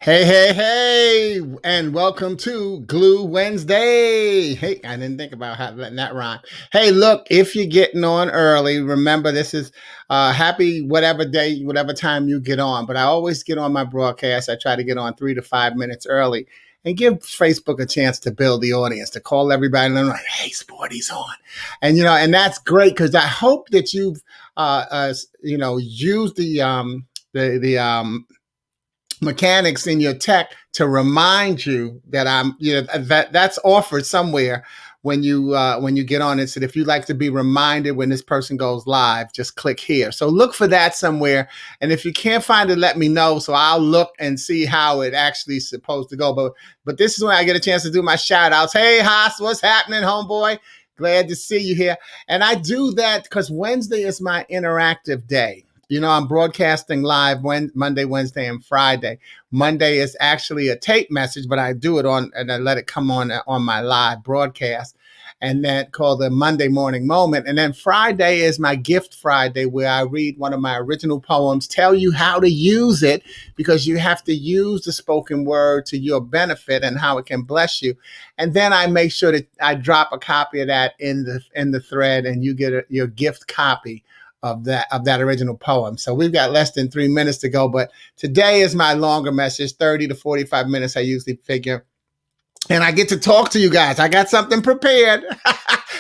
Hey, and welcome to Glue Wednesday. Hey, I didn't think about letting that rhyme. Hey, look, if you're getting on early, remember this is happy whatever day, whatever time you get on. But I always get on my broadcast. I try to get on 3 to 5 minutes early and give Facebook a chance to build the audience, to call everybody and I'm like, hey, Sporty's on. And that's great because I hope that you've, used the mechanics in your tech to remind you that that's offered somewhere when you get on it. So if you'd like to be reminded when this person goes live, just click here. So look for that somewhere. And if you can't find it, let me know. So I'll look and see how it actually is supposed to go. But this is when I get a chance to do my shout outs. Hey, Haas, what's happening, homeboy? Glad to see you here. And I do that because Wednesday is my interactive day. I'm broadcasting live Monday, Wednesday, and Friday. Monday is actually a tape message, but I do it and I let it come on my live broadcast, and then called the Monday Morning Moment. And then Friday is my Gift Friday, where I read one of my original poems, tell you how to use it, because you have to use the spoken word to your benefit and how it can bless you. And then I make sure that I drop a copy of that in the thread, and you get your gift copy of that original poem. So we've got less than 3 minutes to go, but today is my longer message, 30 to 45 minutes, I usually figure. And I get to talk to you guys. I got something prepared.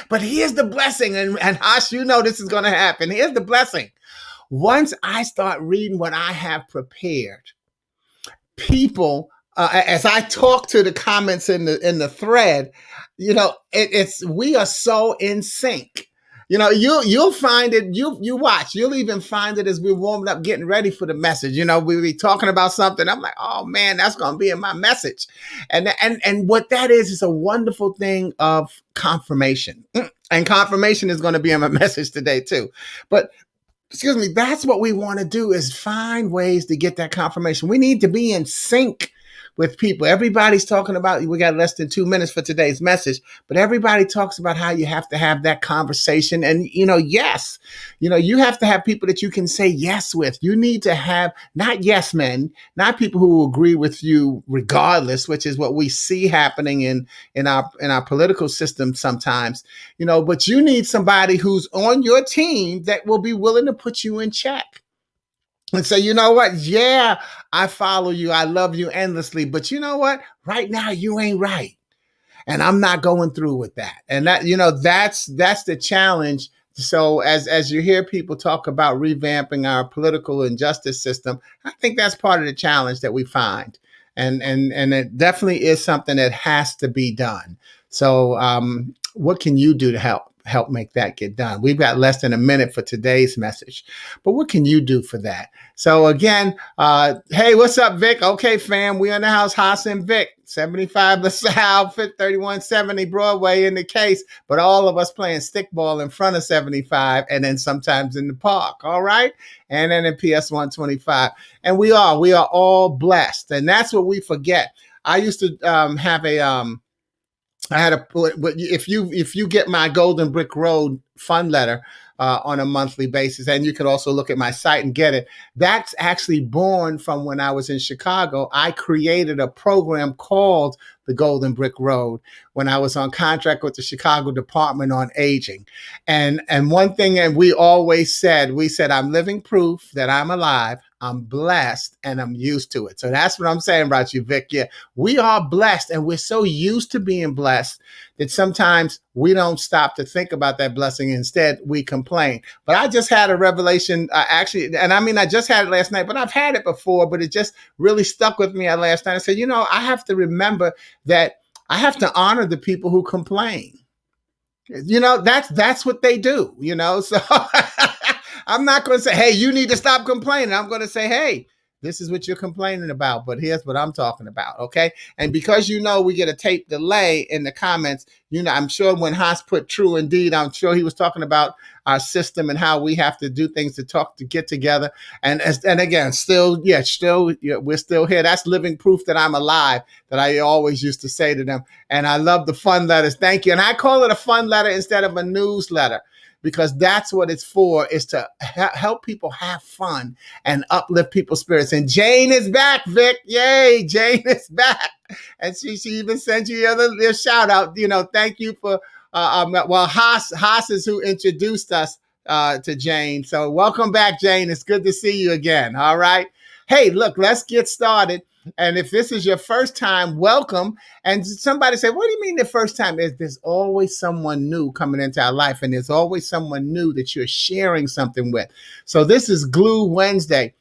But here's the blessing, and Hash, this is going to happen. Here's the blessing. Once I start reading what I have prepared, people, as I talk to the comments in the thread, we are so in sync. You'll find it. You watch. You'll even find it as we're warming up, getting ready for the message. We'll be talking about something. I'm like, oh man, that's going to be in my message, and what that is a wonderful thing of confirmation, and confirmation is going to be in my message today too. But excuse me, that's what we want to do, is find ways to get that confirmation. We need to be in sync with people. Everybody's talking about, we got less than 2 minutes for today's message, but everybody talks about how you have to have that conversation. And, yes, you have to have people that you can say yes with. You need to have not yes men, not people who will agree with you regardless, which is what we see happening in our political system sometimes, but you need somebody who's on your team that will be willing to put you in check and say, you know what? Yeah, I follow you. I love you endlessly. But you know what? Right now, you ain't right. And I'm not going through with that. And that's the challenge. So as you hear people talk about revamping our political and justice system, I think that's part of the challenge that we find. And it definitely is something that has to be done. So what can you do to help make that get done? We've got less than a minute for today's message, but what can you do for that? So again, hey, what's up, Vic? Okay, fam, we in the house, Haas and Vic, 75 LaSalle, 3170 Broadway in the case, but all of us playing stickball in front of 75 and then sometimes in the park, all right? And then in PS 125. And we are all blessed. And that's what we forget. I used to have if you get my Golden Brick Road fund letter on a monthly basis, and you can also look at my site and get it. That's actually born from when I was in Chicago. I created a program called the Golden Brick Road when I was on contract with the Chicago Department on Aging. And one thing that we said, I'm living proof that I'm alive, I'm blessed, and I'm used to it. So that's what I'm saying about you, Vic. Yeah, we are blessed, and we're so used to being blessed that sometimes we don't stop to think about that blessing. Instead, we complain. But I just had a revelation, I just had it last night, but I've had it before, but it just really stuck with me last night. I said, I have to remember that I have to honor the people who complain. That's what they do, so I'm not going to say, hey, you need to stop complaining. I'm going to say, hey, this is what you're complaining about, but here's what I'm talking about, okay? And because we get a tape delay in the comments, I'm sure when Haas put true indeed, I'm sure he was talking about our system and how we have to do things to get together. And again, we're still here. That's living proof that I'm alive, that I always used to say to them. And I love the fun letters. Thank you. And I call it a fun letter instead of a newsletter. because that's what it's for, is to help people have fun and uplift people's spirits. And Jane is back, Vic. Yay, Jane is back. And she even sent you a shout out. Thank you for Haas is who introduced us to Jane. So welcome back, Jane. It's good to see you again. All right. Hey, look, let's get started. And if this is your first time, welcome. And somebody say, what do you mean the first time? There's always someone new coming into our life, and there's always someone new that you're sharing something with. So this is Glue Wednesday.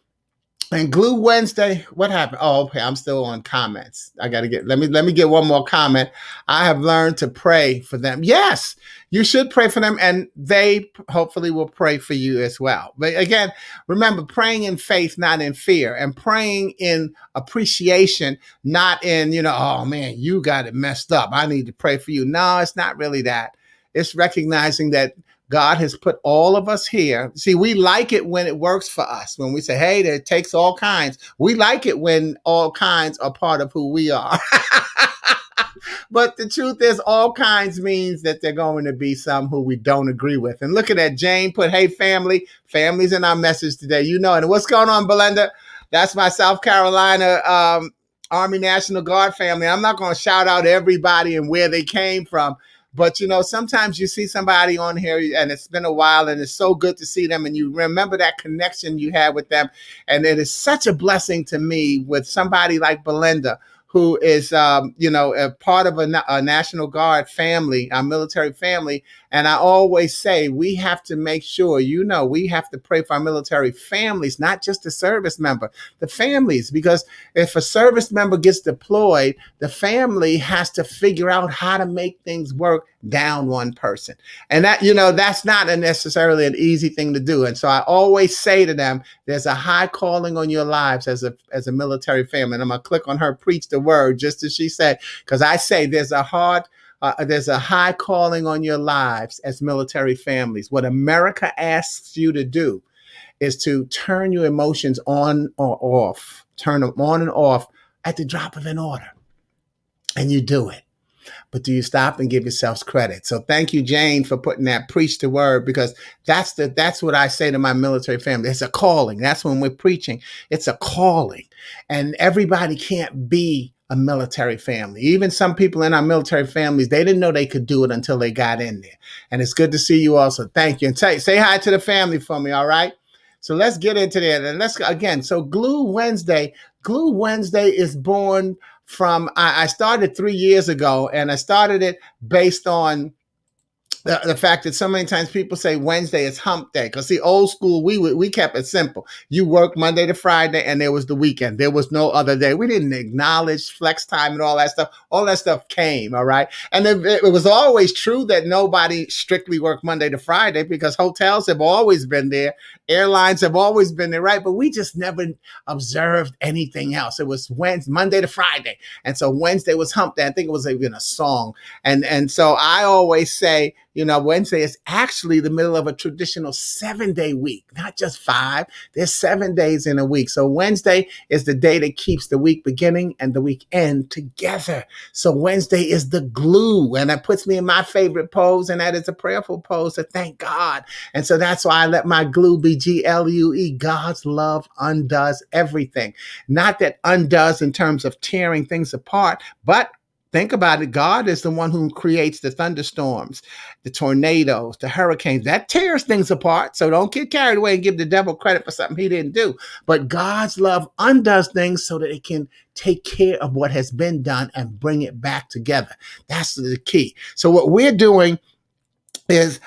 And Glue Wednesday, what happened? Oh, okay. I'm still on comments. I gotta let me get one more comment. I have learned to pray for them. Yes, you should pray for them, and they hopefully will pray for you as well. But again, remember, praying in faith, not in fear, and praying in appreciation, not in, oh man, you got it messed up, I need to pray for you. No, it's not really that. It's recognizing that God has put all of us here. See, we like it when it works for us. When we say, hey, it takes all kinds. We like it when all kinds are part of who we are. But the truth is, all kinds means that they're going to be some who we don't agree with. And look at that. Jane put, hey, family. Family's in our message today. And what's going on, Belinda? That's my South Carolina Army National Guard family. I'm not going to shout out everybody and where they came from. But, sometimes you see somebody on here and it's been a while and it's so good to see them and you remember that connection you had with them. And it is such a blessing to me with somebody like Belinda, who is, a part of a National Guard family, a military family. And I always say we have to make sure, we have to pray for our military families, not just the service member, the families, because if a service member gets deployed, the family has to figure out how to make things work down one person. And that, that's not necessarily an easy thing to do. And so I always say to them, there's a high calling on your lives as a military family. And I'm going to click on her, preach the word, just as she said, because I say there's a high calling on your lives as military families. What America asks you to do is to turn your emotions on or off, turn them on and off at the drop of an order. And you do it. But do you stop and give yourselves credit? So thank you, Jane, for putting that preach the word, because that's what I say to my military family. It's a calling. That's when we're preaching. It's a calling. And everybody can't be a military family. Even some people in our military families, they didn't know they could do it until they got in there. And it's good to see you also. Thank you. And say hi to the family for me, all right? So let's get into that. And let's go again. So Glue Wednesday is born from, I started 3 years ago, and I started it based on the fact that so many times people say Wednesday is hump day. Because see, old school, we kept it simple. You work Monday to Friday, and there was the weekend. There was no other day. We didn't acknowledge flex time and all that stuff. All that stuff came, all right? And it was always true that nobody strictly worked Monday to Friday, because hotels have always been there. Airlines have always been there, right? But we just never observed anything else. It was Monday to Friday. And so Wednesday was hump day. I think it was even a song. And so I always say, Wednesday is actually the middle of a traditional 7-day week, not just 5. There's 7 days in a week. So Wednesday is the day that keeps the week beginning and the week end together. So Wednesday is the glue, and that puts me in my favorite pose, and that is a prayerful pose to thank God. And so that's why I let my glue be GLUE. God's love undoes everything. Not that undoes in terms of tearing things apart, but think about it. God is the one who creates the thunderstorms, the tornadoes, the hurricanes. That tears things apart. So don't get carried away and give the devil credit for something he didn't do. But God's love undoes things so that it can take care of what has been done and bring it back together. That's the key. So what we're doing is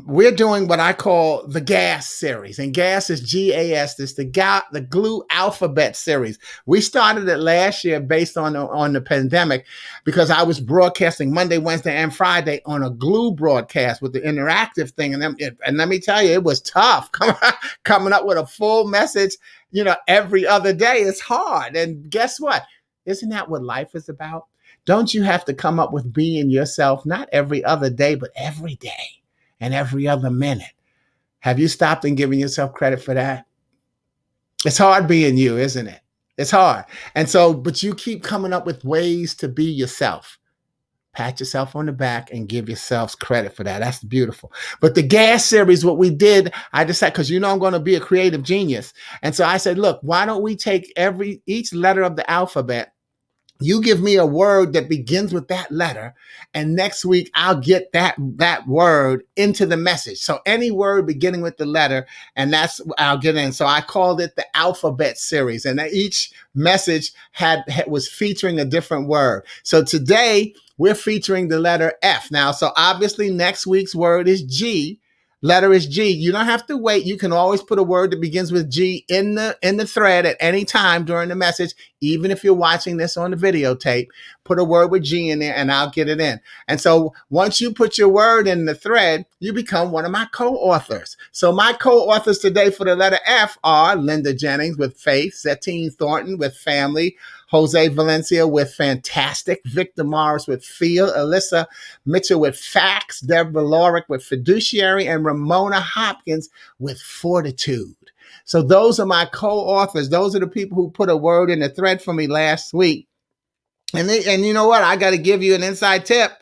we're doing what I call the GAS series, and GAS is GAS. This the Glue Alphabet series. We started it last year based on the pandemic, because I was broadcasting Monday, Wednesday, and Friday on a Glue broadcast with the interactive thing, and let me tell you, it was tough coming up with a full message. Every other day is hard, and guess what? Isn't that what life is about? Don't you have to come up with being yourself, not every other day, but every day and every other minute? Have you stopped and given yourself credit for that? It's hard being you, isn't it? It's hard. And so, but you keep coming up with ways to be yourself. Pat yourself on the back and give yourselves credit for that. That's beautiful. But the gas series, what we did, I decided, because I'm going to be a creative genius. And so I said, look, why don't we take each letter of the alphabet, you give me a word that begins with that letter, and next week I'll get that word into the message. So any word beginning with the letter, and I'll get in. So I called it the alphabet series, and each message was featuring a different word. So today we're featuring the letter F. Now, so obviously next week's word is G. Letter is G. You don't have to wait. You can always put a word that begins with G in the thread at any time during the message, even if you're watching this on the videotape. Put a word with G in there and I'll get it in. And so once you put your word in the thread, you become one of my co-authors. So my co-authors today for the letter F are Linda Jennings with Faith, Zettine Thornton with Family, Jose Valencia with Fantastic, Victor Morris with Feel, Alyssa Mitchell with Facts, Deborah Lorick with Fiduciary, and Ramona Hopkins with Fortitude. So those are my co-authors. Those are the people who put a word in the thread for me last week. And you know what? I got to give you an inside tip.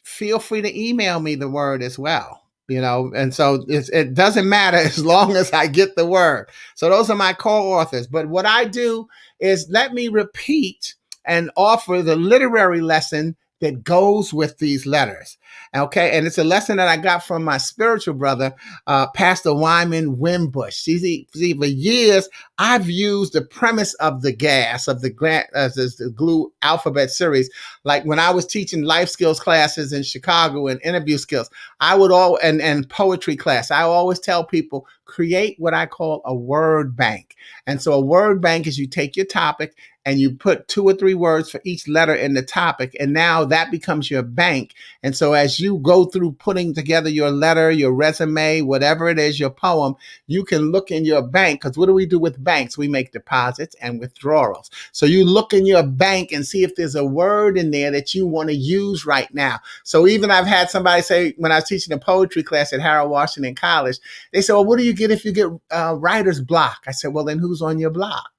Feel free to email me the word as well. And so it doesn't matter as long as I get the word. So those are my co-authors. But what I do is let me repeat and offer the literary lesson that goes with these letters. Okay. And it's a lesson that I got from my spiritual brother, Pastor Wyman Wimbush. See, for years, I've used the premise of the the glue alphabet series. Like when I was teaching life skills classes in Chicago and interview skills, I would and poetry class, I always tell people, create what I call a word bank. And so a word bank is you take your topic and you put 2 or 3 words for each letter in the topic. And now that becomes your bank. And so as you go through putting together your letter, your resume, whatever it is, your poem, you can look in your bank. Because what do we do with banks? We make deposits and withdrawals. So you look in your bank and see if there's a word in there that you want to use right now. So even I've had somebody say, when I was teaching a poetry class at Harold Washington College, they said, well, what do you get if you get writer's block? I said, well, then who's on your block?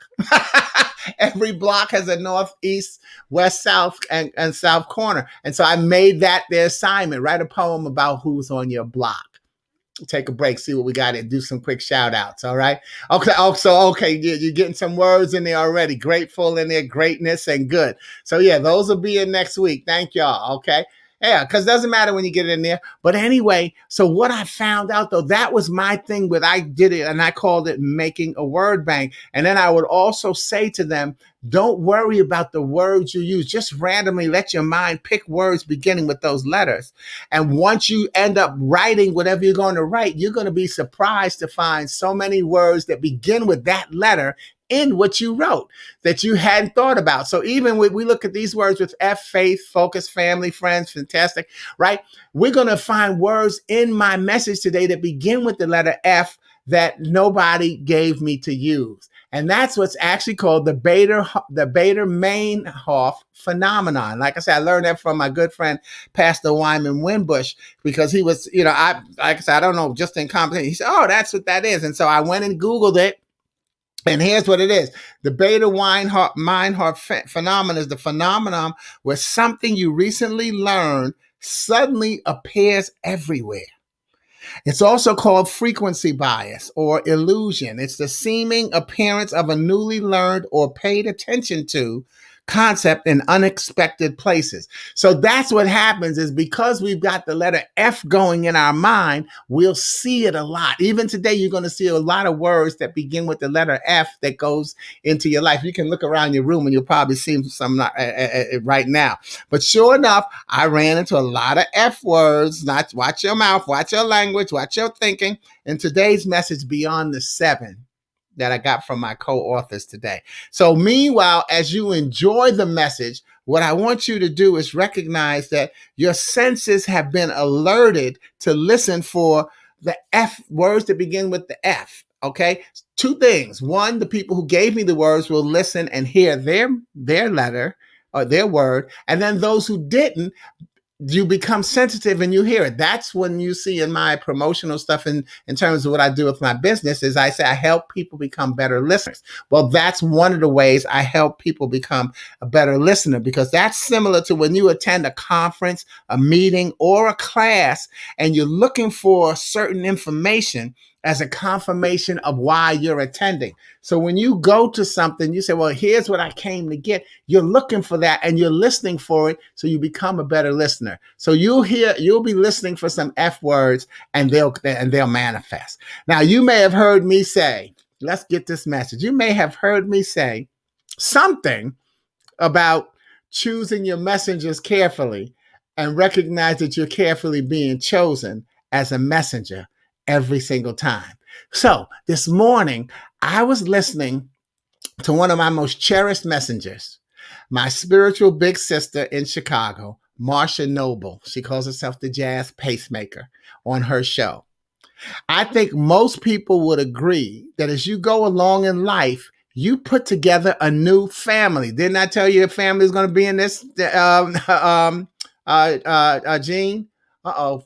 Every block has a north, east, west, south, and south corner. And so I made that their assignment. Write a poem about who's on your block. Take a break, see what we got, and do some quick shout outs. All right. Okay. Okay. You're getting some words in there already. Grateful in there, greatness, and good. So yeah, those will be in next week. Thank y'all. Okay. Yeah, because it doesn't matter when you get it in there. But anyway, so what I found out, though, that was my thing with I did it, and I called it making a word bank. And then I would also say to them, don't worry about the words you use. Just randomly let your mind pick words beginning with those letters. And once you end up writing whatever you're going to write, you're going to be surprised to find so many words that begin with that letter in what you wrote that you hadn't thought about. So even when we look at these words with F, faith, focus, family, friends, fantastic, right? We're going to find words in my message today that begin with the letter F that nobody gave me to use. And that's what's actually called the Bader-Meinhof phenomenon. Like I said, I learned that from my good friend, Pastor Wyman Wimbush, because he was, like I said, I don't know, just in conversation. He said, oh, that's what that is. And so I went and Googled it. And here's what it is. The Bader-Meinhof phenomenon is the phenomenon where something you recently learned suddenly appears everywhere. It's also called frequency bias or illusion. It's the seeming appearance of a newly learned or paid attention to concept in unexpected places. So that's what happens is because we've got the letter F going in our mind, we'll see it a lot. Even today, you're going to see a lot of words that begin with the letter F that goes into your life. You can look around your room and you'll probably see some right now. But sure enough, I ran into a lot of F words. Not watch your mouth, watch your language, watch your thinking. In today's message, Beyond the 7, that I got from my co-authors today. So meanwhile, as you enjoy the message, what I want you to do is recognize that your senses have been alerted to listen for the F words that begin with the F. Okay. 2 things. 1, the people who gave me the words will listen and hear their letter or their word. And then those who didn't, you become sensitive and you hear it. That's when you see in my promotional stuff in terms of what I do with my business is I say I help people become better listeners. Well, that's one of the ways I help people become a better listener, because that's similar to when you attend a conference, a meeting, or a class, and you're looking for certain information as a confirmation of why you're attending. So when you go to something, you say, well, here's what I came to get. You're looking for that and you're listening for it. So you become a better listener. So you'll be listening for some F words and they'll manifest. Now you may have heard me say, let's get this message. You may have heard me say something about choosing your messengers carefully and recognize that you're carefully being chosen as a messenger every single time. So this morning, I was listening to one of my most cherished messengers, my spiritual big sister in Chicago, Marsha Noble. She calls herself the Jazz Pacemaker on her show. I think most people would agree that as you go along in life, you put together a new family. Didn't I tell you your family is going to be in this, Gene? Uh-oh.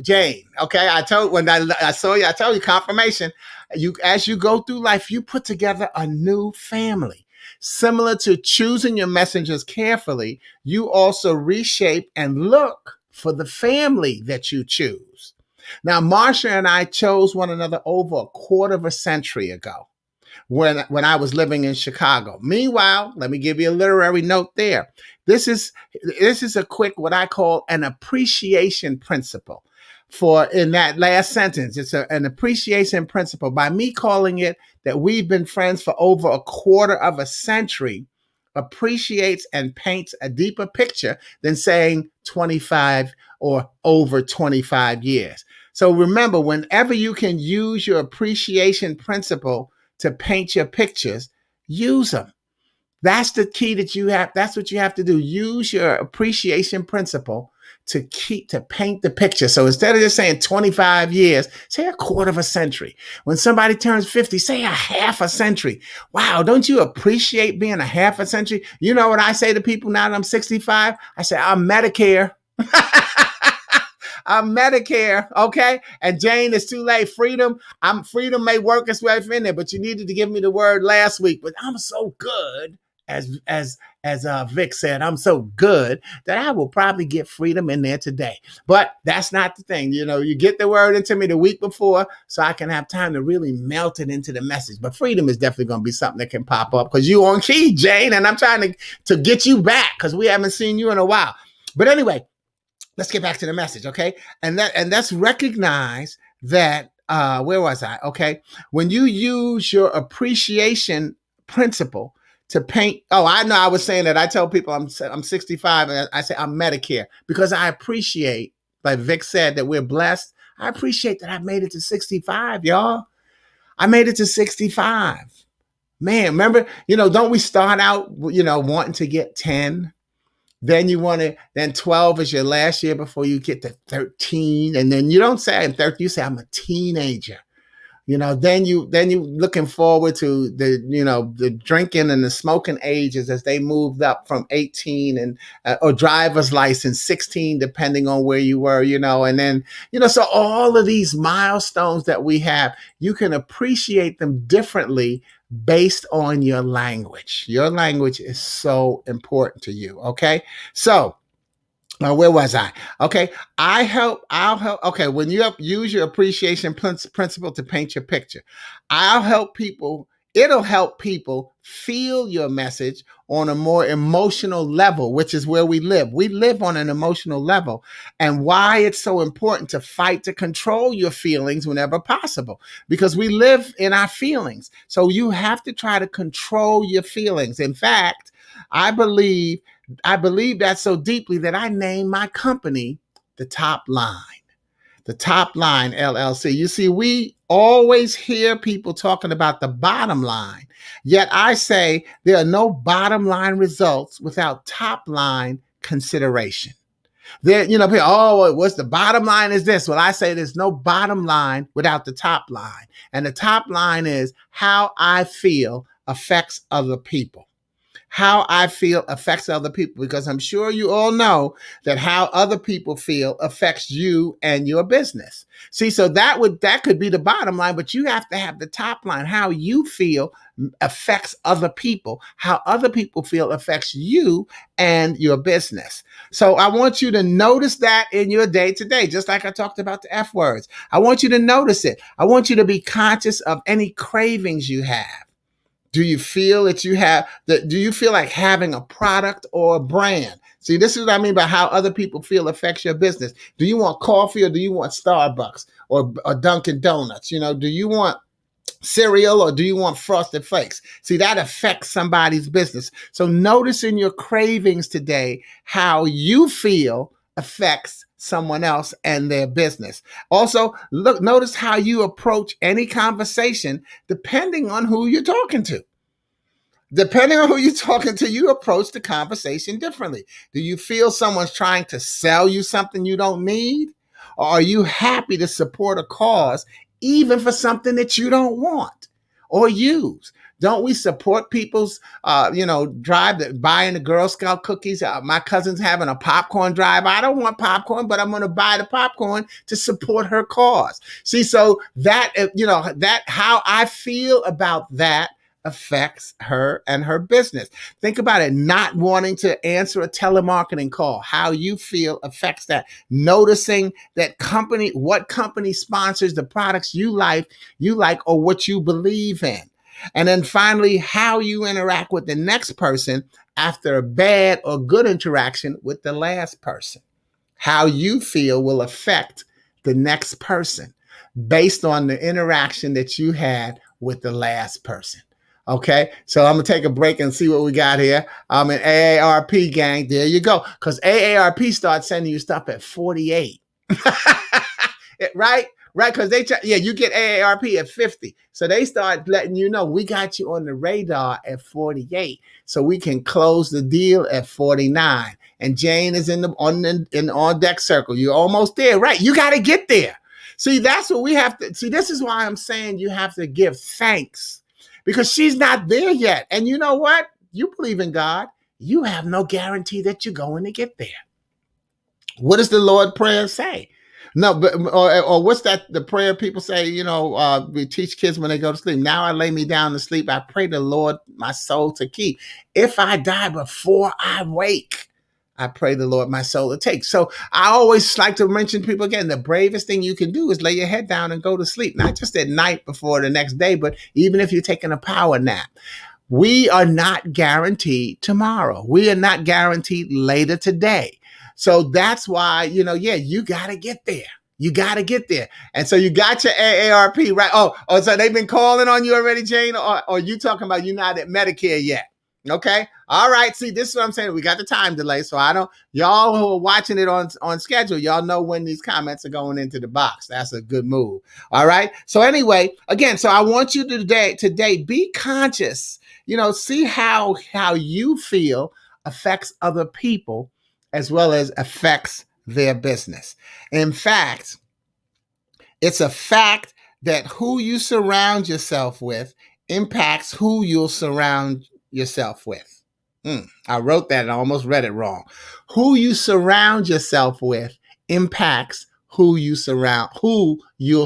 Jane. Okay. I told when I saw you, I told you confirmation. You as you go through life, you put together a new family. Similar to choosing your messengers carefully, you also reshape and look for the family that you choose. Now, Marsha and I chose one another over a quarter of a century ago when I was living in Chicago. Meanwhile, let me give you a literary note there. This is a quick what I call an appreciation principle. For in that last sentence, it's an appreciation principle. By me calling it that we've been friends for over a quarter of a century, appreciates and paints a deeper picture than saying 25 or over 25 years. So remember, whenever you can use your appreciation principle to paint your pictures, use them. That's the key that you have. That's what you have to do. Use your appreciation principle to paint the picture. So instead of just saying 25 years, say a quarter of a century. When somebody turns 50, say a half a century. Wow, don't you appreciate being a half a century? You know what I say to people now that I'm 65? I say, I'm Medicare. I'm Medicare, okay? And Jane, it's too late. Freedom may work its way in there, but you needed to give me the word last week. But I'm so good, as Vic said, I'm so good that I will probably get freedom in there today. But that's not the thing. You get the word into me the week before so I can have time to really melt it into the message. But freedom is definitely going to be something that can pop up because you on key, Jane, and I'm trying to get you back because we haven't seen you in a while. But anyway, let's get back to the message, okay? And let's recognize that where was I? Okay, when you use your appreciation principle to paint. Oh, I know. I was saying that I tell people I'm 65, and I say I'm Medicare because I appreciate, like Vic said, that we're blessed. I appreciate that I made it to 65, y'all. I made it to 65. Man, remember, don't we start out, wanting to get 10? Then then 12 is your last year before you get to 13. And then you don't say I'm 13, you say I'm a teenager. Then you looking forward to the drinking and the smoking ages as they moved up from 18 and or driver's license 16, depending on where you were, and then, so all of these milestones that we have, you can appreciate them differently based on your language. Your language is so important to you. Okay. So where was I? Okay, I'll help. Okay, when you use your appreciation principle to paint your picture, I'll help people. It'll help people feel your message on a more emotional level, which is where we live. We live on an emotional level, and why it's so important to fight to control your feelings whenever possible, because we live in our feelings. So you have to try to control your feelings. In fact, I believe I believe that so deeply that I named my company the Top Line. The Top Line LLC. You see, we always hear people talking about the bottom line. Yet I say there are no bottom line results without top line consideration. People, oh, what's the bottom line is this? Well, I say there's no bottom line without the top line. And the top line is how I feel affects other people. how I feel affects other people, because I'm sure you all know that how other people feel affects you and your business. See, so that could be the bottom line, but you have to have the top line. How you feel affects other people. How other people feel affects you and your business. So I want you to notice that in your day to day, just like I talked about the F words. I want you to notice it. I want you to be conscious of any cravings you have. Do you feel that you have that? Do you feel like having a product or a brand? See, this is what I mean by how other people feel affects your business. Do you want coffee, or do you want Starbucks or Dunkin' Donuts? Do you want cereal, or do you want Frosted Flakes? See, that affects somebody's business. So notice in your cravings today how you feel affects someone else and their business. Also, notice how you approach any conversation depending on who you're talking to. Depending on who you're talking to, you approach the conversation differently. Do you feel someone's trying to sell you something you don't need? Or are you happy to support a cause, even for something that you don't want or use? Don't we support people's, drive, that buying the Girl Scout cookies? My cousin's having a popcorn drive. I don't want popcorn, but I'm going to buy the popcorn to support her cause. See, so that, that how I feel about that affects her and her business. Think about it. Not wanting to answer a telemarketing call, how you feel affects that. Noticing that what company sponsors the products you like, or what you believe in. And then finally, how you interact with the next person after a bad or good interaction with the last person. How you feel will affect the next person based on the interaction that you had with the last person. Okay, so I'm gonna take a break and see what we got here. I'm in AARP, gang. There you go. Because AARP starts sending you stuff at 48. Right? Right? Because you get AARP at 50. So they start letting you know we got you on the radar at 48. So we can close the deal at 49. And Jane is in the on deck circle. You're almost there, right? You got to get there. See, that's what we have to see. This is why I'm saying you have to give thanks, because she's not there yet. And you know what? You believe in God. You have no guarantee that you're going to get there. What does the Lord prayer say? No, but or what's that? The prayer people say, we teach kids when they go to sleep. Now I lay me down to sleep. I pray the Lord my soul to keep. If I die before I wake, I pray the Lord my soul to take. So I always like to mention people again, the bravest thing you can do is lay your head down and go to sleep, not just at night before the next day, but even if you're taking a power nap. We are not guaranteed tomorrow. We are not guaranteed later today. So that's why, you got to get there. You got to get there. And so you got your AARP, right? Oh, so they've been calling on you already, Jane? Or you talking about you're not at Medicare yet? Okay. All right. See, this is what I'm saying. We got the time delay. So y'all who are watching it on schedule, y'all know when these comments are going into the box. That's a good move. All right. So anyway, again, so I want you today be conscious, see how you feel affects other people as well as affects their business. In fact, it's a fact that who you surround yourself with impacts who you'll surround yourself with. I wrote that and I almost read it wrong. Who you surround yourself with impacts who you'll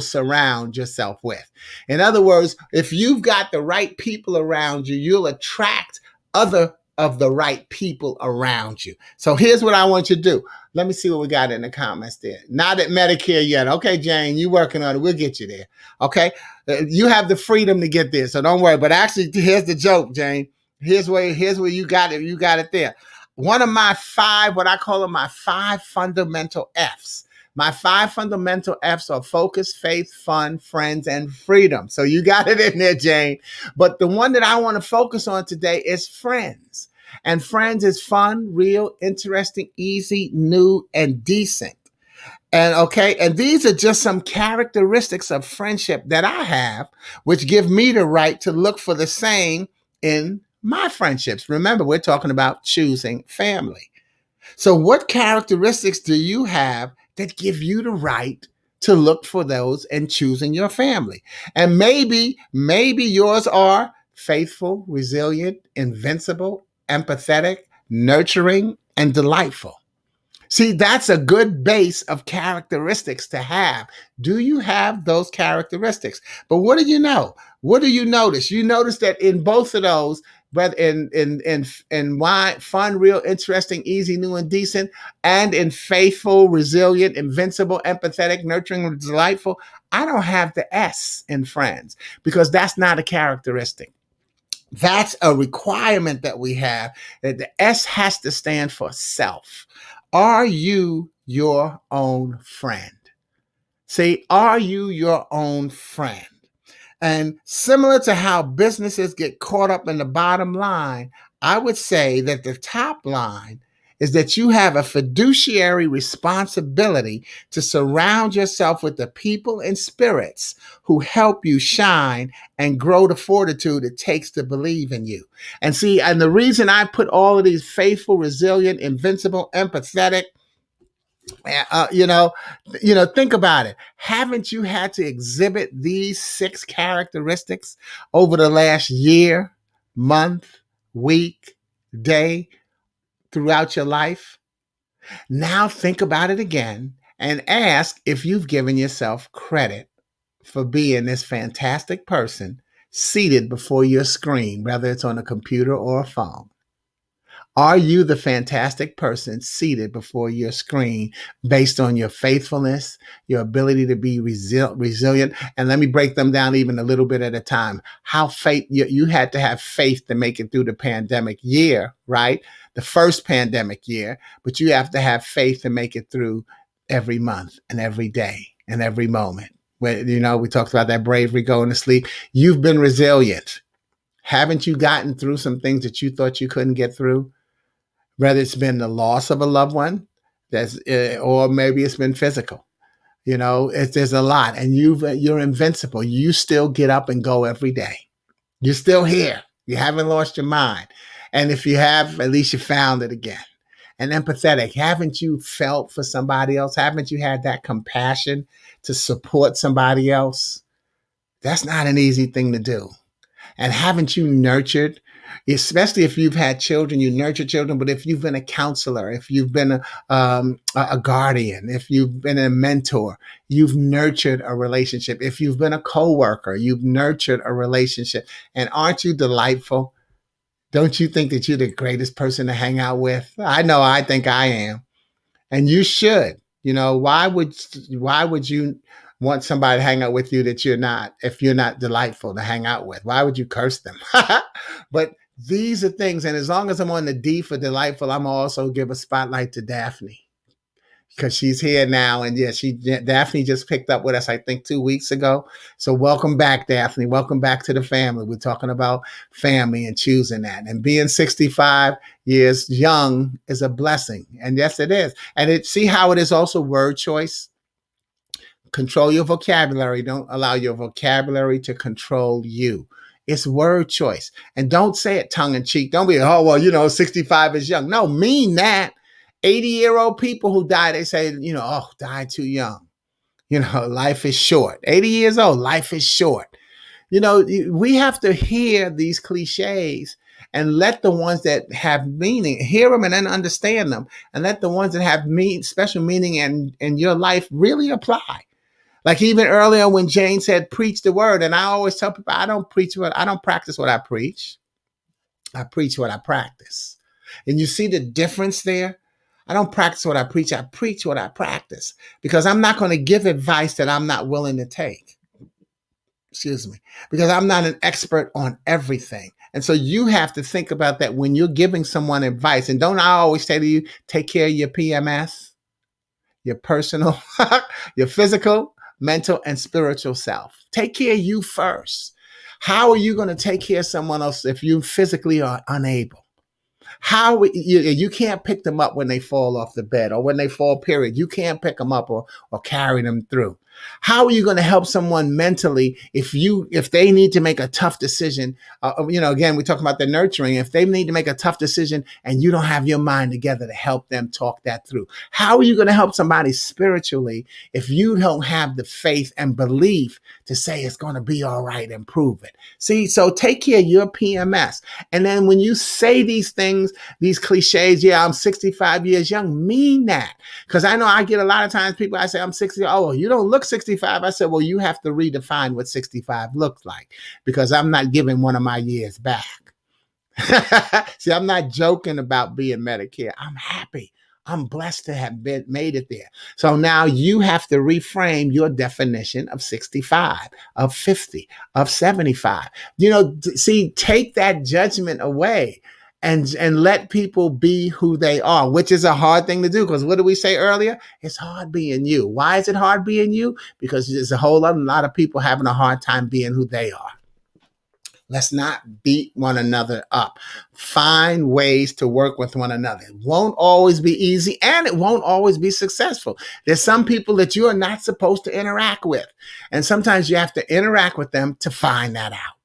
surround yourself with. In other words, if you've got the right people around you, you'll attract other of the right people around you. So here's what I want you to do. Let me see what we got in the comments there. Not at Medicare yet. Okay, Jane, you working on it. We'll get you there. Okay. You have the freedom to get there, so don't worry. But actually, here's the joke, Jane. Here's where you got it. You got it there. One of my what I call them my 5 fundamental Fs. My 5 fundamental Fs are focus, faith, fun, friends, and freedom. So you got it in there, Jane. But the one that I want to focus on today is friends. And friends is fun, real, interesting, easy, new, and decent. And these are just some characteristics of friendship that I have, which give me the right to look for the same in my friendships. Remember, we're talking about choosing family. So what characteristics do you have that give you the right to look for those and choosing your family? And maybe yours are faithful, resilient, invincible, empathetic, nurturing, and delightful. See, that's a good base of characteristics to have. Do you have those characteristics? But what do you know? What do you notice? You notice that in both of those, but in why fun, real, interesting, easy, new, and decent, and in faithful, resilient, invincible, empathetic, nurturing, and delightful, I don't have the S in friends because that's not a characteristic. That's a requirement that we have, that the S has to stand for self. Are you your own friend? See, are you your own friend? And similar to how businesses get caught up in the bottom line, I would say that the top line is that you have a fiduciary responsibility to surround yourself with the people and spirits who help you shine and grow the fortitude it takes to believe in you. And see, and the reason I put all of these faithful, resilient, invincible, empathetic, uh, you know, think about it. Haven't you had to exhibit these six characteristics over the last year, month, week, day, throughout your life? Now think about it again and ask if you've given yourself credit for being this fantastic person seated before your screen, whether it's on a computer or a phone. Are you the fantastic person seated before your screen based on your faithfulness, your ability to be resilient? And let me break them down even a little bit at a time. How faith you had to have faith to make it through the pandemic year, right? The first pandemic year, but you have to have faith to make it through every month and every day and every moment. When we talked about that bravery going to sleep. You've been resilient. Haven't you gotten through some things that you thought you couldn't get through? Whether it's been the loss of a loved one, or maybe it's been physical. There's a lot, and you're invincible. You still get up and go every day. You're still here. You haven't lost your mind, and if you have, at least you found it again. And empathetic, haven't you felt for somebody else? Haven't you had that compassion to support somebody else? That's not an easy thing to do. And haven't you nurtured, especially if you've had children, you nurture children, but if you've been a counselor, if you've been a guardian, if you've been a mentor, you've nurtured a relationship. If you've been a coworker, you've nurtured a relationship. And aren't you delightful? Don't you think that you're the greatest person to hang out with? I know I think I am. And you should. Why would you want somebody to hang out with you that you're not, if you're not delightful to hang out with? Why would you curse them? But these are things, and as long as I'm on the D for delightful, I'm also give a spotlight to Daphne because she's here now, and yeah, Daphne just picked up with us, I think, 2 weeks ago. So welcome back, Daphne. Welcome back to the family. We're talking about family and choosing that, and being 65 years young is a blessing, and yes, it is. And see how it is also word choice. Control your vocabulary. Don't allow your vocabulary to control you. It's word choice. And don't say it tongue in cheek. Don't be, oh, well, 65 is young. No, mean that. 80-year-old people who die, they say, oh, died too young. Life is short. 80 years old, life is short. We have to hear these cliches and let the ones that have meaning, hear them and then understand them. And let the ones that have special meaning in your life really apply. Like even earlier when Jane said, preach the word. And I always tell people, I don't practice what I preach. I preach what I practice. And you see the difference there? I don't practice what I preach what I practice. Because I'm not going to give advice that I'm not willing to take. Excuse me. Because I'm not an expert on everything. And so you have to think about that when you're giving someone advice. And don't I always say to you, take care of your PMS, your personal, your physical, mental, and spiritual self. Take care of you first. How are you going to take care of someone else if you physically are unable? You can't pick them up when they fall off the bed or when they fall, period. You can't pick them up or carry them through. How are you going to help someone mentally if they need to make a tough decision? Again, we talk about the nurturing. If they need to make a tough decision and you don't have your mind together to help them talk that through, how are you going to help somebody spiritually if you don't have the faith and belief to say it's going to be all right and prove it? See, so take care of your PMS. And then when you say these things, these cliches, yeah, I'm 65 years young, mean that. Because I know I get a lot of times people, I say, I'm 60. Oh, well, you don't look 65. I said, well, you have to redefine what 65 looks like because I'm not giving one of my years back. See, I'm not joking about being Medicare. I'm happy. I'm blessed to have made it there. So now you have to reframe your definition of 65, of 50, of 75. See, take that judgment away and let people be who they are, which is a hard thing to do. Because what did we say earlier? It's hard being you. Why is it hard being you? Because there's a whole lot of people having a hard time being who they are. Let's not beat one another up. Find ways to work with one another. It won't always be easy and it won't always be successful. There's some people that you are not supposed to interact with. And sometimes you have to interact with them to find that out.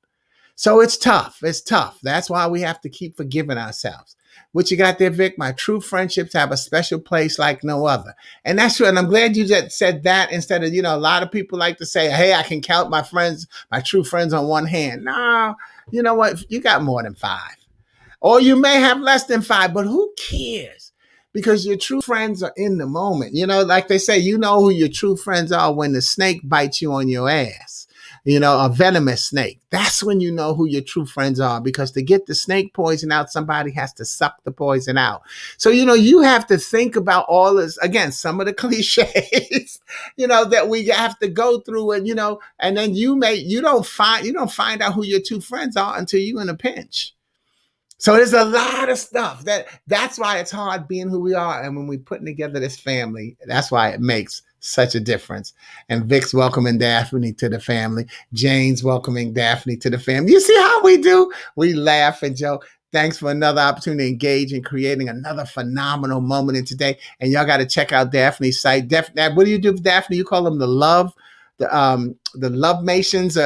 So it's tough. It's tough. That's why we have to keep forgiving ourselves. What you got there, Vic? My true friendships have a special place like no other. And that's true. And I'm glad you said that instead of, a lot of people like to say, hey, I can count my friends, my true friends on one hand. No, you know what? You got more than 5. Or you may have less than 5, but who cares? Because your true friends are in the moment. Like they say, you know who your true friends are when the snake bites you on your ass. A venomous snake. That's when you know who your true friends are, because to get the snake poison out, somebody has to suck the poison out. So, you have to think about all this, again, some of the cliches, that we have to go through and then you don't find out who your two friends are until you're in a pinch. So there's a lot of stuff that's why it's hard being who we are. And when we're putting together this family, that's why it makes such a difference. And Vic's welcoming Daphne to the family. Jane's welcoming Daphne to the family. You see how we do? We laugh and joke. Thanks for another opportunity to engage in creating another phenomenal moment in today. And y'all got to check out Daphne's site. What do you do with Daphne? You call them the Love Mations.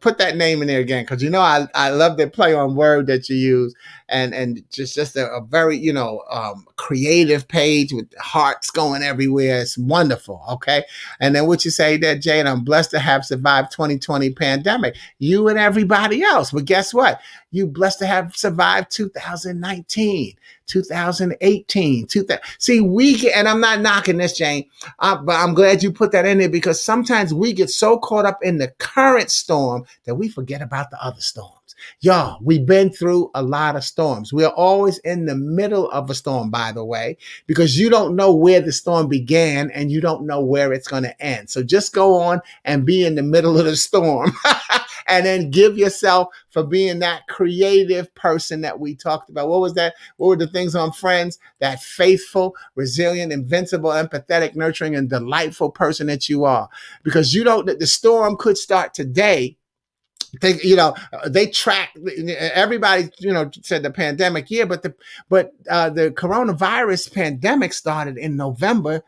Put that name in there again, because I love the play on word that you use, and just a very creative page with hearts going everywhere. It's wonderful. Okay, and then what you say there, Jay? And I'm blessed to have survived 2020 pandemic. You and everybody else, but guess what? You blessed to have survived 2019. 2018, and I'm not knocking this, Jane, but I'm glad you put that in there, because sometimes we get so caught up in the current storm that we forget about the other storms. Y'all, we've been through a lot of storms. We're always in the middle of a storm, by the way, because you don't know where the storm began and you don't know where it's going to end. So just go on and be in the middle of the storm. And then give yourself for being that creative person that we talked about. What was that? What were the things on Friends? That faithful, resilient, invincible, empathetic, nurturing, and delightful person that you are. Because the storm could start today. They track everybody, said the pandemic, yeah, but the coronavirus pandemic started in November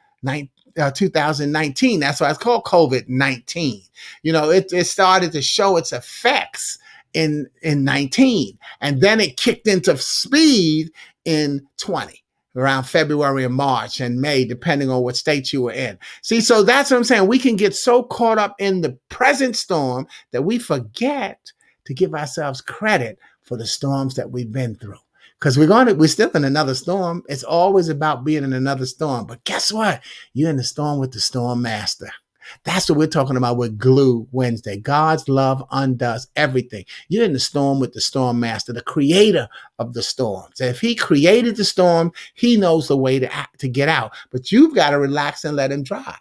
2019. That's why it's called COVID-19. It started to show its effects in 19, and then it kicked into speed in 20, around February and March and May, depending on what state you were in. See, so that's what I'm saying. We can get so caught up in the present storm that we forget to give ourselves credit for the storms that we've been through. Because we're still in another storm. It's always about being in another storm. But guess what? You're in the storm with the storm master. That's what we're talking about with Glue Wednesday. God's love undoes everything. You're in the storm with the storm master, the creator of the storms. And if he created the storm, he knows the way to get out. But you've got to relax and let him drive.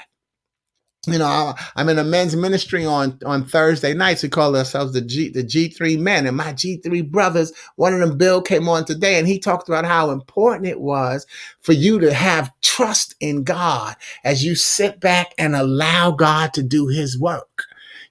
I'm in a men's ministry on Thursday nights. We call ourselves the G3 men. And my G3 brothers, one of them, Bill, came on today, and he talked about how important it was for you to have trust in God as you sit back and allow God to do his work.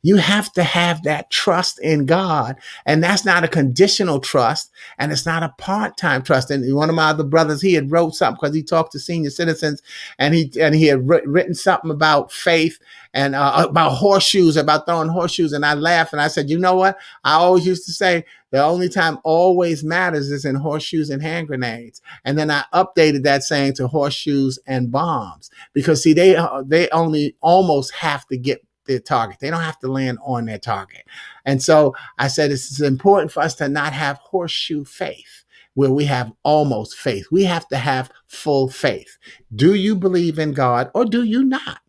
You have to have that trust in God. And that's not a conditional trust, and it's not a part-time trust. And one of my other brothers, he had wrote something because he talked to senior citizens, and he had written something about faith and about horseshoes, about throwing horseshoes. And I laughed and I said, you know what? I always used to say the only time always matters is in horseshoes and hand grenades. And then I updated that saying to horseshoes and bombs, because see, they only almost have to get their target. They don't have to land on their target. And so I said it's important for us to not have horseshoe faith where we have almost faith. We have to have full faith. Do you believe in God or do you not?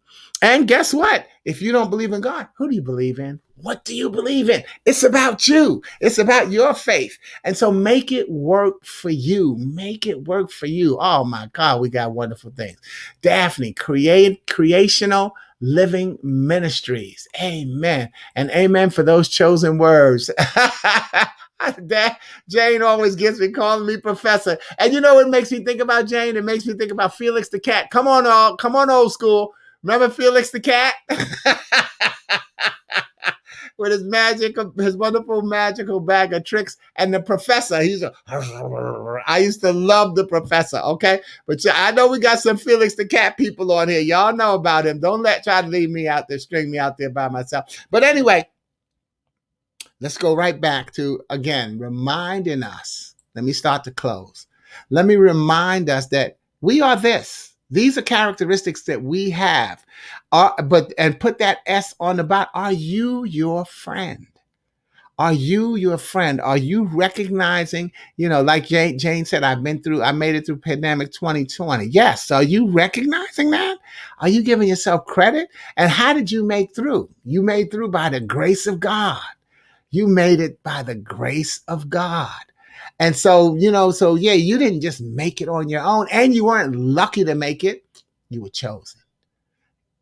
And guess what? If you don't believe in God, who do you believe in? What do you believe in? It's about you. It's about your faith. And so make it work for you. Make it work for you. Oh my God, we got wonderful things. Daphne, creational living ministries. Amen. And amen for those chosen words. Jane always gets me calling me professor. And you know what makes me think about Jane? It makes me think about Felix the cat. Come on, old school. Remember Felix the cat? With his wonderful magical bag of tricks, and the professor. I used to love the professor. Okay, but I know we got some Felix the cat people on here. Y'all know about him. Don't try to leave me out there, string me out there by myself. But anyway, let's go right back to again reminding us. Let me start to close. Let me remind us that we are this. These are characteristics that we have. And put that S on the bottom. Are you your friend? Are you your friend? Are you recognizing, like Jane said, I made it through pandemic 2020. Yes. Are you recognizing that? Are you giving yourself credit? And how did you make through? You made through by the grace of God. You made it by the grace of God. And so, you didn't just make it on your own, and you weren't lucky to make it. You were chosen.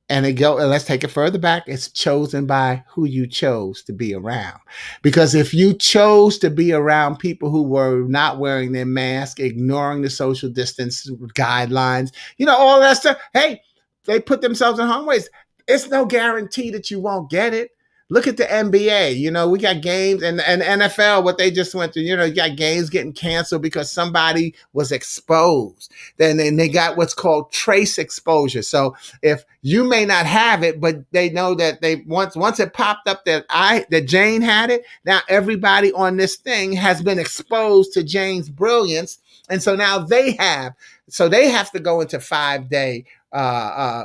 And let's take it further back. It's chosen by who you chose to be around. Because if you chose to be around people who were not wearing their mask, ignoring the social distance guidelines, all that stuff, hey, they put themselves in harm's way. It's no guarantee that you won't get it. Look at the NBA. We got games and NFL, what they just went through. You got games getting canceled because somebody was exposed. Then they got what's called trace exposure. So if you may not have it, but they know that once it popped up that Jane had it, now everybody on this thing has been exposed to Jane's brilliance. And so now they have to go into 5-day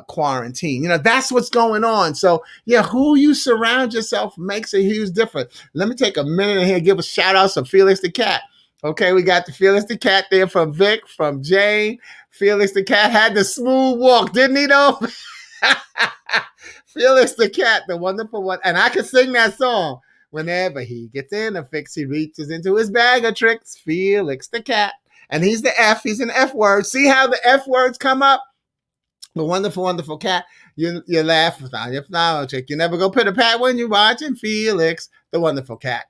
quarantine. That's what's going on. So who you surround yourself makes a huge difference. Let me take a minute here, give a shout out to Felix the cat. Okay, we got the Felix the cat there from Vic, from Jane. Felix the cat had the smooth walk, didn't he though? Felix the cat, the wonderful one. And I can sing that song. Whenever he gets in a fix, he reaches into his bag of tricks. Felix the cat. And he's the F. He's an F word. See how the F words come up? The wonderful, wonderful cat. You laugh on your flower chick. You never go pit a pat when you're watching Felix, the wonderful cat.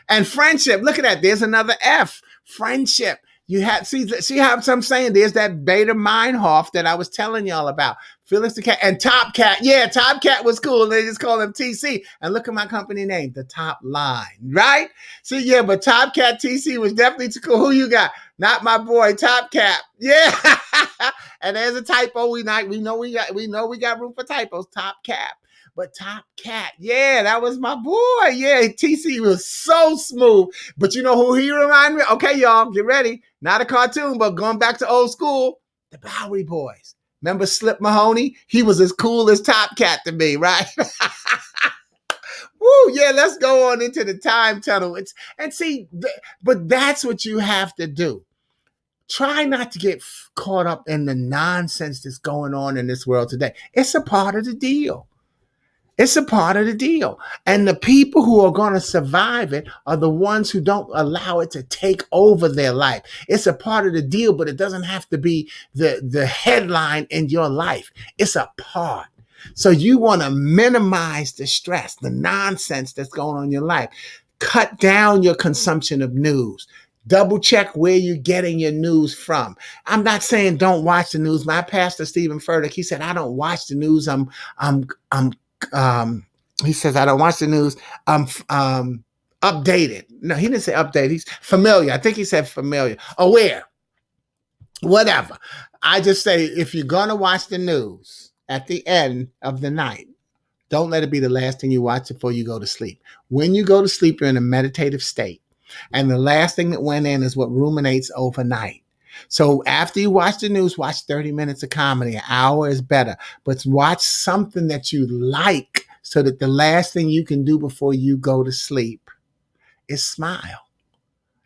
And friendship. Look at that. There's another F. Friendship. You have see how I'm saying there's that Beta Meinhof that I was telling y'all about. Felix the cat and Top Cat. Yeah, Top Cat was cool. They just call him TC. And look at my company name, The Top Line, right? See, yeah, but Top Cat TC was definitely too cool. Who you got? Not my boy Top Cat. Yeah. And there's a typo. We know we got room for typos. Top Cap. But Top Cat, yeah, that was my boy. Yeah, TC was so smooth. But you know who he reminded me? Okay, y'all, get ready. Not a cartoon, but going back to old school, the Bowery Boys. Remember Slip Mahoney? He was as cool as Top Cat to me, right? Woo, yeah, let's go on into the time tunnel. But that's what you have to do. Try not to get caught up in the nonsense that's going on in this world today. It's a part of the deal. It's a part of the deal. And the people who are going to survive it are the ones who don't allow it to take over their life. It's a part of the deal, but it doesn't have to be the headline in your life. It's a part. So you want to minimize the stress, the nonsense that's going on in your life. Cut down your consumption of news. Double check where you're getting your news from. I'm not saying don't watch the news. My pastor, Stephen Furtick, he said, I don't watch the news. He says, I don't watch the news. Updated. No, he didn't say updated. He's familiar. I think he said familiar. Aware. Whatever. I just say, if you're going to watch the news at the end of the night, don't let it be the last thing you watch before you go to sleep. When you go to sleep, you're in a meditative state. And the last thing that went in is what ruminates overnight. So after you watch the news, watch 30 minutes of comedy. An hour is better. But watch something that you like so that the last thing you can do before you go to sleep is smile.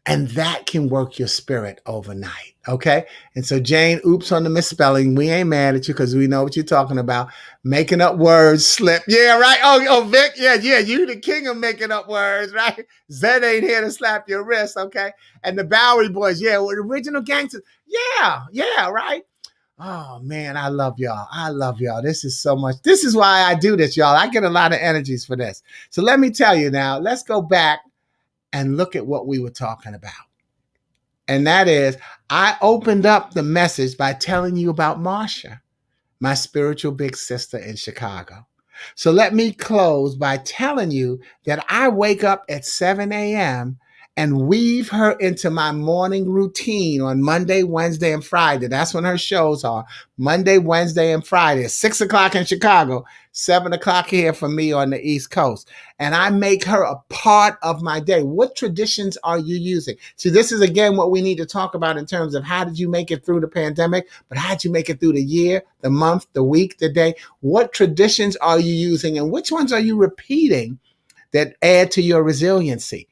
And that can work your spirit overnight. Okay. And so, Jane, oops on the misspelling. We ain't mad at you because we know what you're talking about. Making up words slip. Yeah, right. Oh, Vic. Yeah. You the king of making up words, right? Zed ain't here to slap your wrist. Okay. And the Bowery Boys. Yeah. Well, original gangsters. Yeah. Right. Oh man, I love y'all. I love y'all. This is so much. This is why I do this, y'all. I get a lot of energies for this. So let me tell you now, let's go back and look at what we were talking about. And that is, I opened up the message by telling you about Marsha, my spiritual big sister in Chicago. So let me close by telling you that I wake up at 7 a.m. and weave her into my morning routine on Monday, Wednesday, and Friday. That's when her shows are Monday, Wednesday, and Friday. 6 o'clock in Chicago, 7 o'clock here for me on the East Coast. And I make her a part of my day. What traditions are you using? See, this is again what we need to talk about in terms of how did you make it through the pandemic, but how did you make it through the year, the month, the week, the day? What traditions are you using and which ones are you repeating that add to your resiliency?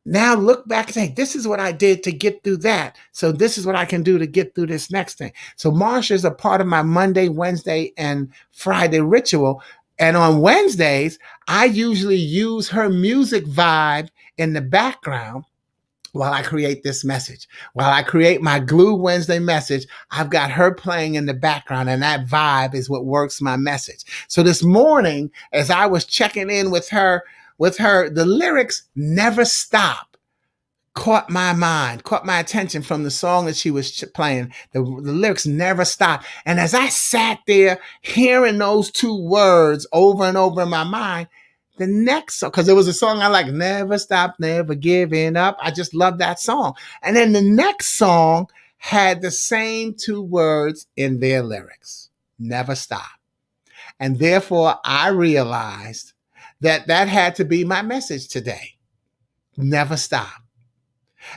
Now look back and say, this is what I did to get through that. So this is what I can do to get through this next thing. So Marsha is a part of my Monday, Wednesday, and Friday ritual. And on Wednesdays, I usually use her music vibe in the background while I create this message. While I create my Glue Wednesday message, I've got her playing in the background, and that vibe is what works my message. So this morning, as I was checking in with her, the lyrics "Never Stop" caught my mind, caught my attention from the song that she was playing. The lyrics "Never Stop." And as I sat there hearing those two words over and over in my mind, the next song, because it was a song I like, "Never Stop, Never Giving Up." I just love that song. And then the next song had the same two words in their lyrics, "Never Stop." And therefore, I realized that that had to be my message today. Never stop.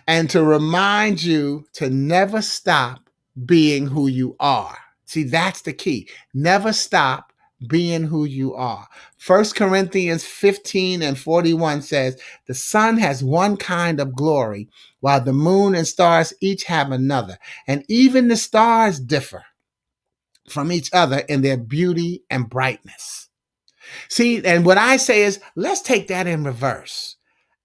And to remind you to never stop being who you are. See, that's the key. Never stop being who you are. 1 Corinthians 15 and 41 says, the sun has one kind of glory, while the moon and stars each have another. And even the stars differ from each other in their beauty and brightness. See, and what I say is, let's take that in reverse.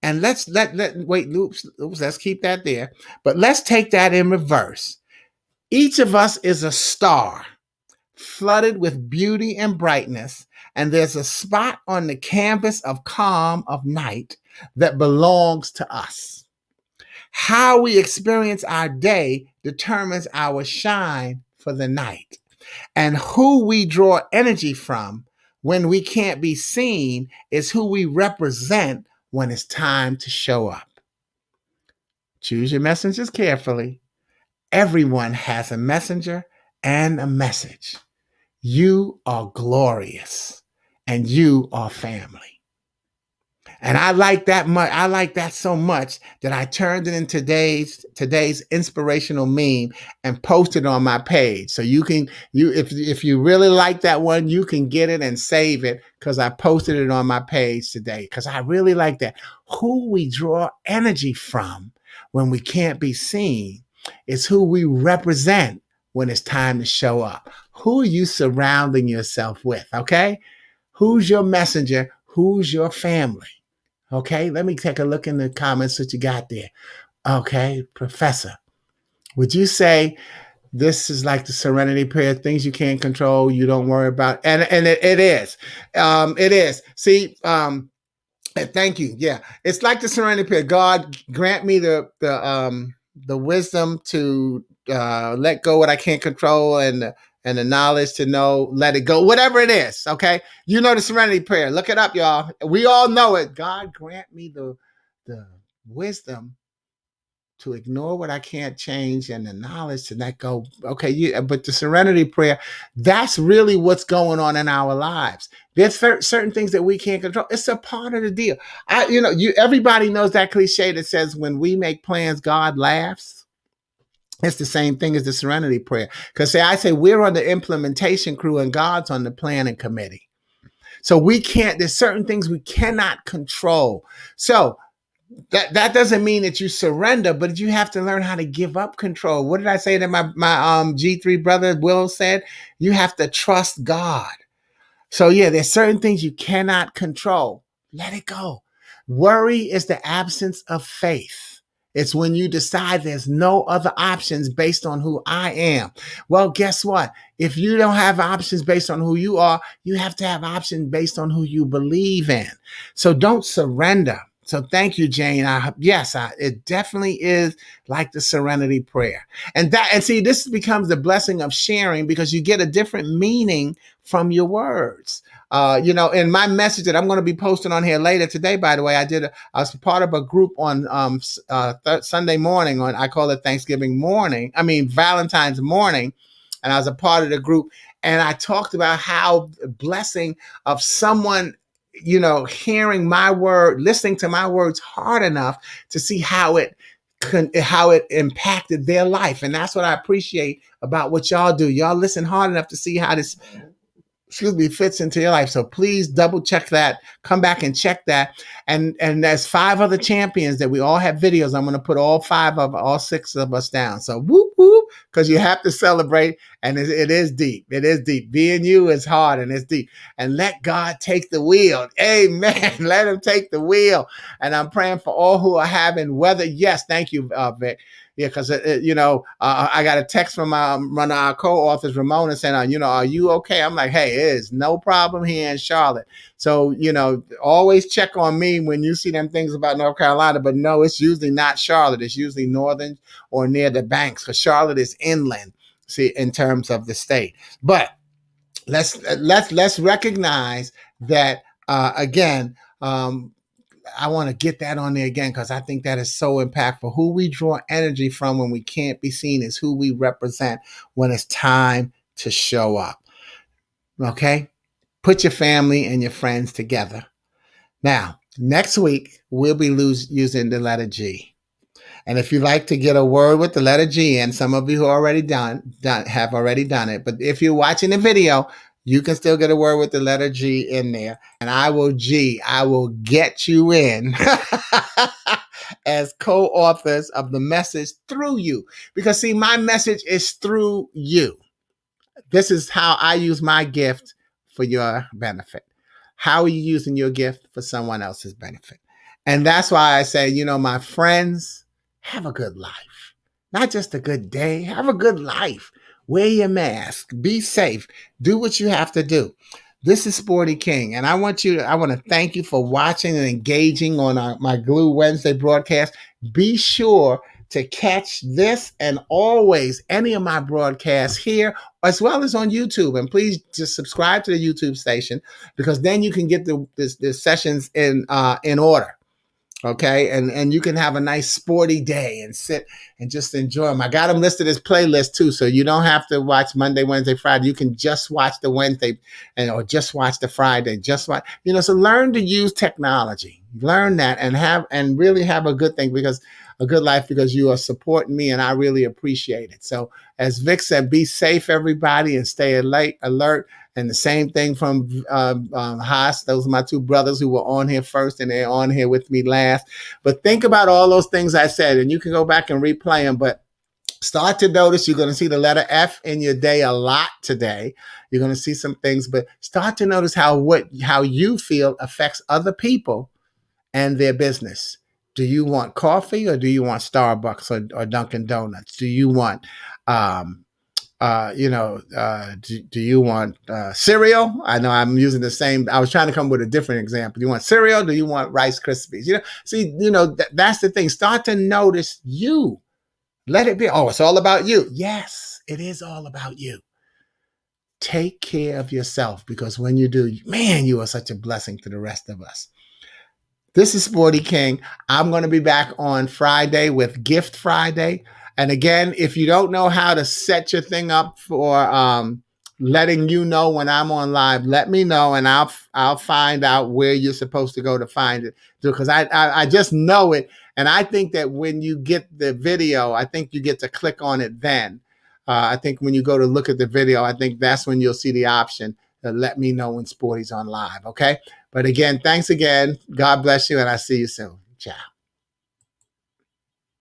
And let's let's keep that there. But let's take that in reverse. Each of us is a star flooded with beauty and brightness, and there's a spot on the canvas of calm of night that belongs to us. How we experience our day determines our shine for the night. And who we draw energy from when we can't be seen is who we represent when it's time to show up. Choose your messengers carefully. Everyone has a messenger and a message. You are glorious and you are family. And I like that much. I like that so much that I turned it in today's inspirational meme and posted it on my page. So you can if you really like that one, you can get it and save it because I posted it on my page today because I really like that. Who we draw energy from when we can't be seen is who we represent when it's time to show up. Who are you surrounding yourself with? Okay, who's your messenger? Who's your family? Okay, let me take a look in the comments that you got there. Okay, Professor, would you say this is like the serenity prayer, things you can't control, you don't worry about? And it is. It is. See, thank you. Yeah, it's like the serenity prayer. God grant me the wisdom to let go what I can't control and and the knowledge to know, let it go, whatever it is. Okay. You know the serenity prayer. Look it up, y'all. We all know it. God grant me the wisdom to ignore what I can't change and the knowledge to let go. Okay, but the serenity prayer, that's really what's going on in our lives. There's certain things that we can't control. It's a part of the deal. Everybody knows that cliche that says when we make plans, God laughs. It's the same thing as the serenity prayer. Because I say we're on the implementation crew and God's on the planning committee. So there's certain things we cannot control. So that doesn't mean that you surrender, but you have to learn how to give up control. What did I say that my G3 brother Will said? You have to trust God. So yeah, there's certain things you cannot control. Let it go. Worry is the absence of faith. It's when you decide there's no other options based on who I am. Well, guess what? If you don't have options based on who you are, you have to have options based on who you believe in. So don't surrender. So thank you, Jane. It definitely is like the serenity prayer. And see, this becomes the blessing of sharing because you get a different meaning from your words. In my message that I'm going to be posting on here later today, by the way, I was part of a group on Sunday morning I call it Valentine's morning. And I was a part of the group and I talked about how the blessing of someone, hearing my word, listening to my words hard enough to see how it impacted their life. And that's what I appreciate about what y'all do. Y'all listen hard enough to see how this fits into your life. So please double check that. Come back and check that. And there's 5 other champions that we all have videos. I'm going to put all 6 of us down. So whoop, whoop, because you have to celebrate. And it is deep. It is deep. Being you is hard and it's deep. And let God take the wheel. Amen. Let him take the wheel. And I'm praying for all who are having weather. Yes. Thank you, Vic. Yeah, because I got a text from one of our co-authors, Ramona, saying, are you okay? I'm like, hey, it is no problem here in Charlotte. So, always check on me when you see them things about North Carolina. But no, it's usually not Charlotte. It's usually northern or near the banks, because Charlotte is inland, see, in terms of the state. But let's recognize that again. I want to get that on there again because I think that is so impactful. Who we draw energy from when we can't be seen is who we represent when it's time to show up. Okay? Put your family and your friends together. Now, next week, we'll be using the letter G. And if you like to get a word with the letter G, and some of you who already have already done it, but if you're watching the video, you can still get a word with the letter G in there. And I will get you in as co-authors of the message through you. Because see, my message is through you. This is how I use my gift for your benefit. How are you using your gift for someone else's benefit? And that's why I say, my friends, have a good life. Not just a good day, have a good life. Wear your mask, be safe, do what you have to do. This is Sporty King, and I want to thank you for watching and engaging on my Glue Wednesday broadcast. Be sure to catch this and always any of my broadcasts here, as well as on YouTube. And please just subscribe to the YouTube station, because then you can get the sessions in order. Okay, and you can have a nice sporty day and sit and just enjoy them. I got them listed as playlist too, so you don't have to watch Monday, Wednesday, Friday. You can just watch the Wednesday or just watch the Friday. Just watch, so learn to use technology. Learn that and really have a good thing, because a good life, because you are supporting me and I really appreciate it. So as Vic said, be safe, everybody, and stay alert. And the same thing from Haas. Those are my 2 brothers who were on here first, and they're on here with me last. But think about all those things I said, and you can go back and replay them. But start to notice you're going to see the letter F in your day a lot today. You're going to see some things, but start to notice how you feel affects other people and their business. Do you want coffee, or do you want Starbucks or Dunkin' Donuts? Do you want do you want cereal? I know I'm using the same. I was trying to come with a different example. Do you want cereal? Do you want Rice Krispies? That's the thing. Start to notice you. Let it be. Oh, it's all about you. Yes, it is all about you. Take care of yourself, because when you do, man, you are such a blessing to the rest of us. This is Sporty King. I'm going to be back on Friday with Gift Friday. And again, if you don't know how to set your thing up for letting you know when I'm on live, let me know, and I'll find out where you're supposed to go to find it. Because I just know it, and I think that when you get the video, I think you get to click on it then. I think when you go to look at the video, I think that's when you'll see the option to let me know when Sporty's on live. Okay. But again, thanks again. God bless you, and I'll see you soon. Ciao.